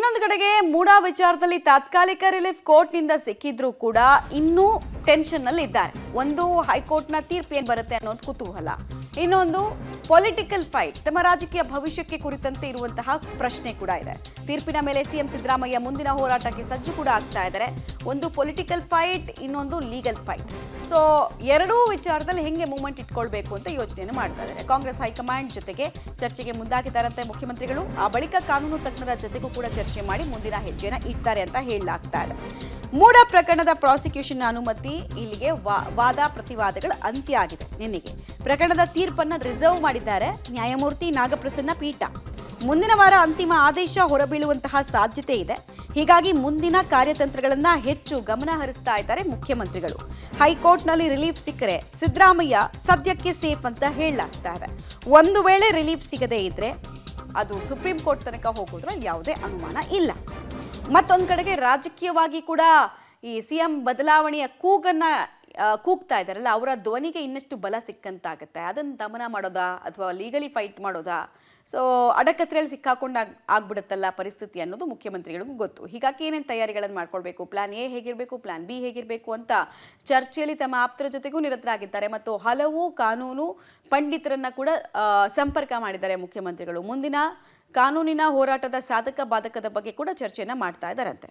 ಇನ್ನೊಂದು ಕಡೆಗೆ ಮೂಡಾ ವಿಚಾರದಲ್ಲಿ ತಾತ್ಕಾಲಿಕ ರಿಲೀಫ್ ಕೋರ್ಟ್ನಿಂದ ಸಿಕ್ಕಿದ್ರೂ ಕೂಡ ಇನ್ನೂ ಟೆನ್ಷನ್ನಲ್ಲಿ ಇದ್ದಾರೆ. ಒಂದು ಹೈಕೋರ್ಟ್ನ ತೀರ್ಪು ಏನು ಬರುತ್ತೆ ಅನ್ನೋದು ಕುತೂಹಲ, ಇನ್ನೊಂದು ಪೊಲಿಟಿಕಲ್ ಫೈಟ್, ತಮ್ಮ ರಾಜಕೀಯ ಭವಿಷ್ಯಕ್ಕೆ ಕುರಿತಂತೆ ಇರುವಂತಹ ಪ್ರಶ್ನೆ ಕೂಡ ಇದೆ. ತೀರ್ಪಿನ ಮೇಲೆ ಸಿಎಂ ಸಿದ್ದರಾಮಯ್ಯ ಮುಂದಿನ ಹೋರಾಟಕ್ಕೆ ಸಜ್ಜು ಕೂಡ ಆಗ್ತಾ ಇದ್ದಾರೆ. ಒಂದು ಪೊಲಿಟಿಕಲ್ ಫೈಟ್, ಇನ್ನೊಂದು ಲೀಗಲ್ ಫೈಟ್. ಸೊ ಎರಡೂ ವಿಚಾರದಲ್ಲಿ ಹೆಂಗೆ ಮೂವ್ಮೆಂಟ್ ಇಟ್ಕೊಳ್ಬೇಕು ಅಂತ ಯೋಚನೆಯನ್ನು ಮಾಡ್ತಾ ಇದ್ದಾರೆ. ಕಾಂಗ್ರೆಸ್ ಹೈಕಮಾಂಡ್ ಜೊತೆಗೆ ಚರ್ಚೆಗೆ ಮುಂದಾಗಿದ್ದಾರಂತೆ ಮುಖ್ಯಮಂತ್ರಿಗಳು. ಆ ಬಳಿಕ ಕಾನೂನು ತಜ್ಞರ ಜೊತೆಗೂ ಕೂಡ ಚರ್ಚೆ ಮಾಡಿ ಮುಂದಿನ ಹೆಜ್ಜೆನ ಇಡ್ತಾರೆ ಅಂತ ಹೇಳಲಾಗ್ತಾ ಇದೆ. ಮೂಡಾ ಪ್ರಕರಣದ ಪ್ರಾಸಿಕ್ಯೂಷನ್ ಅನುಮತಿ ಇಲ್ಲಿಗೆ ವಾದ ಪ್ರತಿವಾದಗಳ ಅಂತ್ಯ ಆಗಿದೆ. ನಿನ್ನೆಗೆ ಪ್ರಕರಣದ ತೀರ್ಪನ್ನು ರಿಸರ್ವ್ ಮಾಡಿದ್ದಾರೆ ನ್ಯಾಯಮೂರ್ತಿ ನಾಗಪ್ರಸನ್ನ ಪೀಠ. ಮುಂದಿನ ವಾರ ಅಂತಿಮ ಆದೇಶ ಹೊರಬೀಳುವಂತಹ ಸಾಧ್ಯತೆ ಇದೆ. ಹೀಗಾಗಿ ಮುಂದಿನ ಕಾರ್ಯತಂತ್ರಗಳನ್ನ ಹೆಚ್ಚು ಗಮನ ಹರಿಸ್ತಾ ಇದ್ದಾರೆ ಮುಖ್ಯಮಂತ್ರಿಗಳು. ಹೈಕೋರ್ಟ್ನಲ್ಲಿ ರಿಲೀಫ್ ಸಿಕ್ಕರೆ ಸಿದ್ದರಾಮಯ್ಯ ಸದ್ಯಕ್ಕೆ ಸೇಫ್ ಅಂತ ಹೇಳಲಾಗ್ತಾ ಇದೆ. ಒಂದು ವೇಳೆ ರಿಲೀಫ್ ಸಿಗದೇ ಇದ್ರೆ ಅದು ಸುಪ್ರೀಂ ಕೋರ್ಟ್ ತನಕ ಹೋಗೋದ್ರಲ್ಲಿ ಯಾವುದೇ ಅನುಮಾನ ಇಲ್ಲ. ಮತ್ತೊಂದು ಕಡೆಗೆ ರಾಜಕೀಯವಾಗಿ ಕೂಡ ಈ ಸಿಎಂ ಬದಲಾವಣೆಯ ಕೂಗ್ತಾ ಇದ್ದಾರಲ್ಲ, ಅವರ ಧ್ವನಿಗೆ ಇನ್ನಷ್ಟು ಬಲ ಸಿಕ್ಕಂತಾಗುತ್ತೆ. ಅದನ್ನು ದಮನ ಮಾಡೋದಾ ಅಥವಾ ಲೀಗಲಿ ಫೈಟ್ ಮಾಡೋದಾ? ಸೊ ಅಡಕತ್ರೆಯಲ್ಲಿ ಸಿಕ್ಕಾಕೊಂಡು ಆಗ್ಬಿಡುತ್ತಲ್ಲ ಪರಿಸ್ಥಿತಿ ಅನ್ನೋದು ಮುಖ್ಯಮಂತ್ರಿಗಳಿಗೂ ಗೊತ್ತು. ಹೀಗಾಗಿ ಏನೇನು ತಯಾರಿಗಳನ್ನು ಮಾಡ್ಕೊಳ್ಬೇಕು, ಪ್ಲಾನ್ ಎ ಹೇಗಿರಬೇಕು, ಪ್ಲಾನ್ ಬಿ ಹೇಗಿರಬೇಕು ಅಂತ ಚರ್ಚೆಯಲ್ಲಿ ತಮ್ಮ ಆಪ್ತರ ಜೊತೆಗೂ ನಿರತರಾಗಿದ್ದಾರೆ. ಮತ್ತು ಹಲವು ಕಾನೂನು ಪಂಡಿತರನ್ನ ಕೂಡ ಸಂಪರ್ಕ ಮಾಡಿದ್ದಾರೆ ಮುಖ್ಯಮಂತ್ರಿಗಳು. ಮುಂದಿನ ಕಾನೂನಿನ ಹೋರಾಟದ ಸಾಧಕ ಬಾಧಕದ ಬಗ್ಗೆ ಕೂಡ ಚರ್ಚೆಯನ್ನು ಮಾಡ್ತಾ ಇದ್ದಾರಂತೆ.